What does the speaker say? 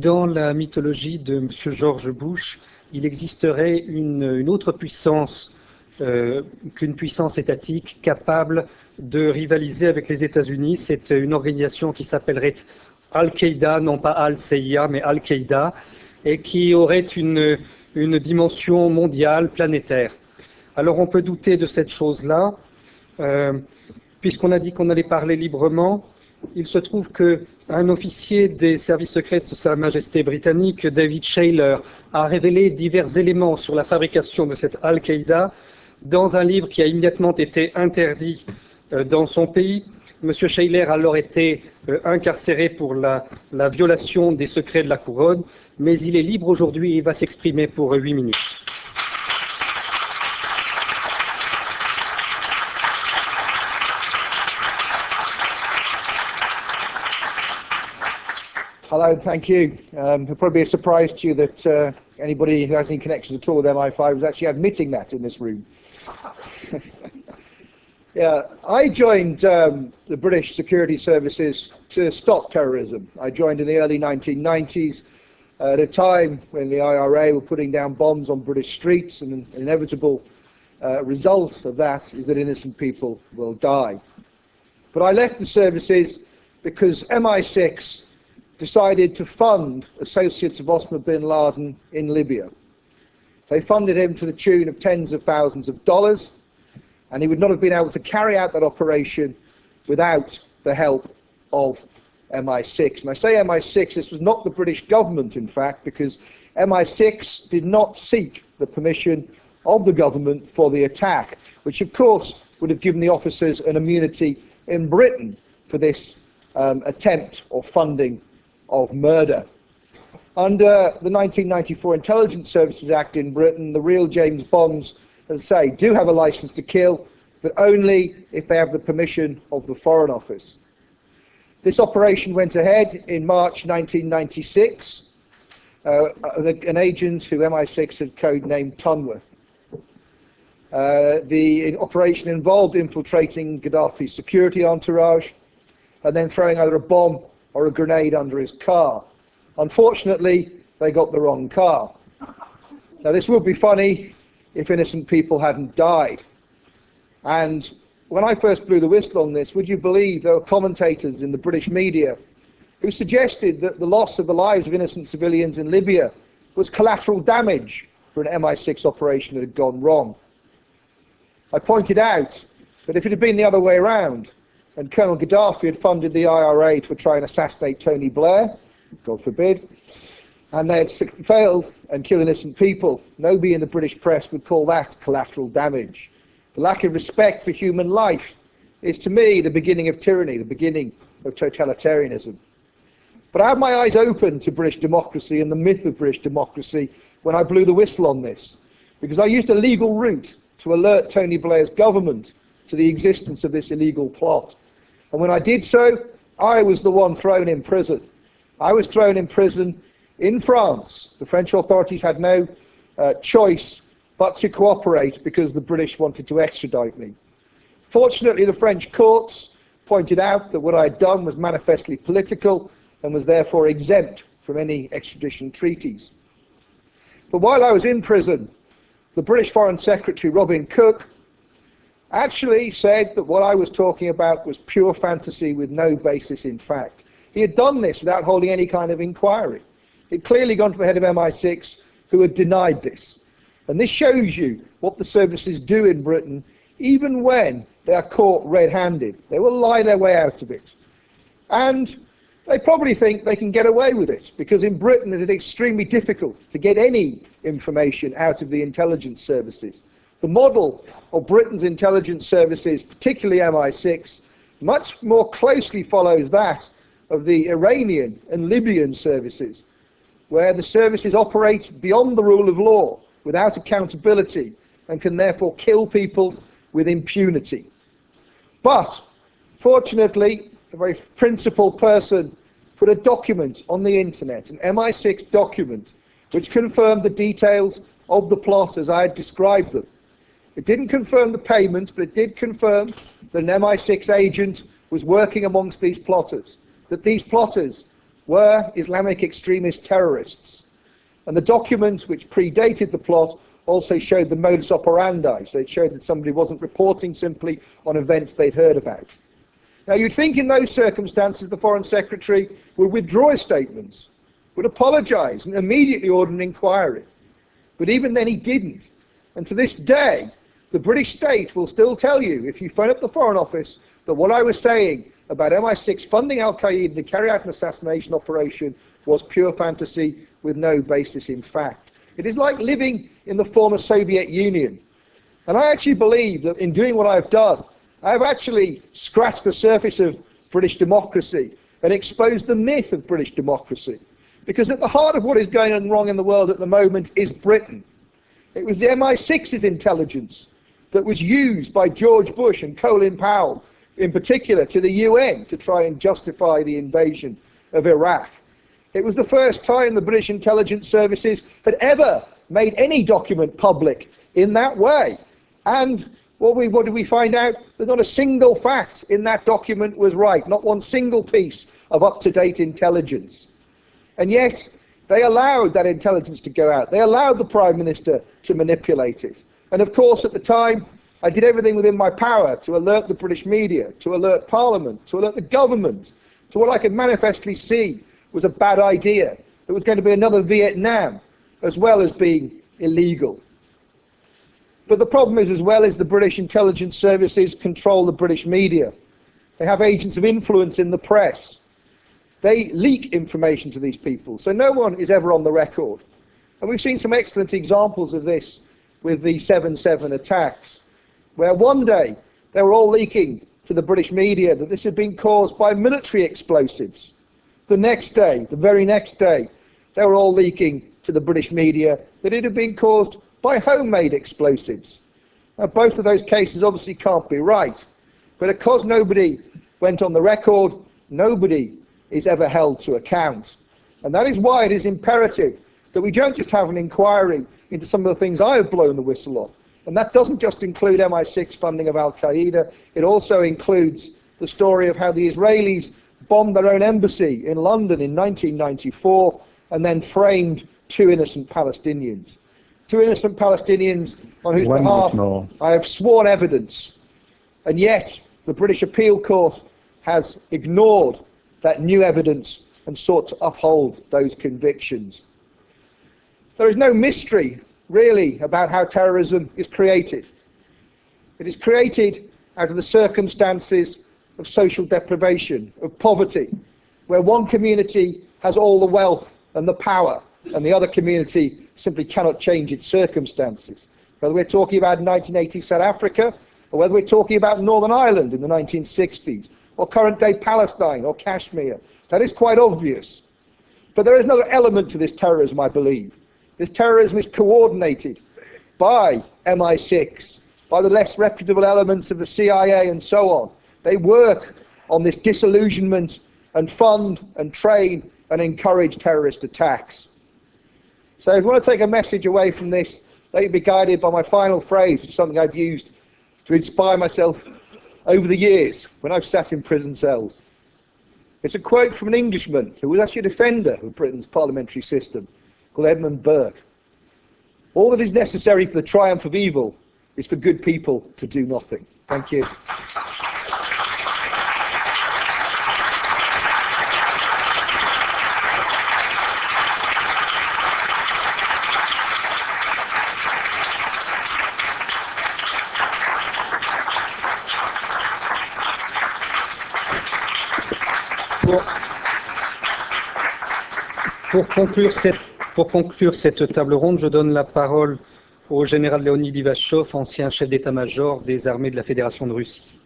Dans la mythologie de M. George Bush, il existerait une autre puissance qu'une puissance étatique capable de rivaliser avec les États-Unis. C'est une organisation qui s'appellerait Al-Qaïda, non pas Al-CIA, mais Al-Qaïda, et qui aurait une dimension mondiale, planétaire. Alors on peut douter de cette chose-là, puisqu'on a dit qu'on allait parler librement. Il se trouve qu'un officier des services secrets de Sa Majesté britannique, David Shayler, a révélé divers éléments sur la fabrication de cette Al-Qaïda dans un livre qui a immédiatement été interdit dans son pays. M. Shayler a alors été incarcéré pour la violation des secrets de la couronne, mais il est libre aujourd'hui et il va s'exprimer pour 8 minutes. Hello, thank you. It'll probably be a surprise to you that anybody who has any connections at all with MI5 is actually admitting that in this room. Yeah, I joined the British security services to stop terrorism. I joined in the early 1990s at a time when the IRA were putting down bombs on British streets, and an inevitable result of that is that innocent people will die. But I left the services because MI6 decided to fund associates of Osama bin Laden in Libya. They funded him to the tune of tens of thousands of dollars, and he would not have been able to carry out that operation without the help of MI6. And I say MI6, this was not the British government, in fact, because MI6 did not seek the permission of the government for the attack, which of course would have given the officers an immunity in Britain for this attempt or funding of murder. Under the 1994 Intelligence Services Act in Britain, the real James Bonds, as I say, do have a license to kill, but only if they have the permission of the Foreign Office. This operation went ahead in March 1996. An agent who MI6 had codenamed Tunworth. The operation involved infiltrating Gaddafi's security entourage and then throwing either a bomb or a grenade under his car. Unfortunately, they got the wrong car. Now, this would be funny if innocent people hadn't died. And when I first blew the whistle on this, would you believe there were commentators in the British media who suggested that the loss of the lives of innocent civilians in Libya was collateral damage for an MI6 operation that had gone wrong? I pointed out that if it had been the other way around, and Colonel Gaddafi had funded the IRA to try and assassinate Tony Blair, God forbid, and they had failed and killed innocent people, nobody in the British press would call that collateral damage. The lack of respect for human life is, to me, the beginning of tyranny, the beginning of totalitarianism. But I had my eyes open to British democracy and the myth of British democracy when I blew the whistle on this, because I used a legal route to alert Tony Blair's government to the existence of this illegal plot. And when I did so, I was the one thrown in prison. I was thrown in prison in France. The French authorities had no choice but to cooperate because the British wanted to extradite me. Fortunately, the French courts pointed out that what I had done was manifestly political and was therefore exempt from any extradition treaties. But while I was in prison, the British Foreign Secretary, Robin Cook, actually said that what I was talking about was pure fantasy with no basis in fact. He had done this without holding any kind of inquiry. He'd clearly gone to the head of MI6, who had denied this. And this shows you what the services do in Britain, even when they are caught red-handed. They will lie their way out of it. And they probably think they can get away with it, because in Britain it is extremely difficult to get any information out of the intelligence services. The model of Britain's intelligence services, particularly MI6, much more closely follows that of the Iranian and Libyan services, where the services operate beyond the rule of law, without accountability, and can therefore kill people with impunity. But, fortunately, a very principled person put a document on the internet, an MI6 document, which confirmed the details of the plot as I had described them. It didn't confirm the payments, but it did confirm that an MI6 agent was working amongst these plotters, that these plotters were Islamic extremist terrorists. And the document which predated the plot also showed the modus operandi, so it showed that somebody wasn't reporting simply on events they'd heard about. Now you'd think in those circumstances the Foreign Secretary would withdraw his statements, would apologise and immediately order an inquiry. But even then he didn't. And to this day, the British state will still tell you, if you phone up the Foreign Office, that what I was saying about MI6 funding Al-Qaeda to carry out an assassination operation was pure fantasy with no basis in fact. It is like living in the former Soviet Union. And I actually believe that in doing what I've done, I have actually scratched the surface of British democracy and exposed the myth of British democracy. Because at the heart of what is going on wrong in the world at the moment is Britain. It was the MI6's intelligence that was used by George Bush and Colin Powell, in particular, to the UN to try and justify the invasion of Iraq. It was the first time the British intelligence services had ever made any document public in that way. And what did we find out? That not a single fact in that document was right, not one single piece of up-to-date intelligence. And yet, they allowed that intelligence to go out. They allowed the Prime Minister to manipulate it. And of course, at the time, I did everything within my power to alert the British media, to alert Parliament, to alert the government, to what I could manifestly see was a bad idea. It was going to be another Vietnam, as well as being illegal. But the problem is, as well as the British intelligence services control the British media, they have agents of influence in the press. They leak information to these people, so no one is ever on the record. And we've seen some excellent examples of this with the 7/7 attacks, where one day they were all leaking to the British media that this had been caused by military explosives. The next day, the very next day, they were all leaking to the British media that it had been caused by homemade explosives. Now, both of those cases obviously can't be right, but because nobody went on the record, nobody is ever held to account. And that is why it is imperative that we don't just have an inquiry into some of the things I have blown the whistle on. And that doesn't just include MI6 funding of Al-Qaeda, it also includes the story of how the Israelis bombed their own embassy in London in 1994 and then framed two innocent Palestinians. Two innocent Palestinians on whose behalf I have sworn evidence. And yet the British Appeal Court has ignored that new evidence and sought to uphold those convictions. There is no mystery, really, about how terrorism is created. It is created out of the circumstances of social deprivation, of poverty, where one community has all the wealth and the power, and the other community simply cannot change its circumstances. Whether we're talking about 1980 South Africa, or whether we're talking about Northern Ireland in the 1960s, or current-day Palestine, or Kashmir, that is quite obvious. But there is another element to this terrorism, I believe. This terrorism is coordinated by MI6, by the less reputable elements of the CIA and so on. They work on this disillusionment and fund and train and encourage terrorist attacks. So if you want to take a message away from this, let it be guided by my final phrase, which is something I've used to inspire myself over the years when I've sat in prison cells. It's a quote from an Englishman who was actually a defender of Britain's parliamentary system, called Edmund Burke. All that is necessary for the triumph of evil is for good people to do nothing. Thank you. Pour conclure cette table ronde, je donne la parole au général Leonid Ivashov, ancien chef d'état-major des armées de la Fédération de Russie.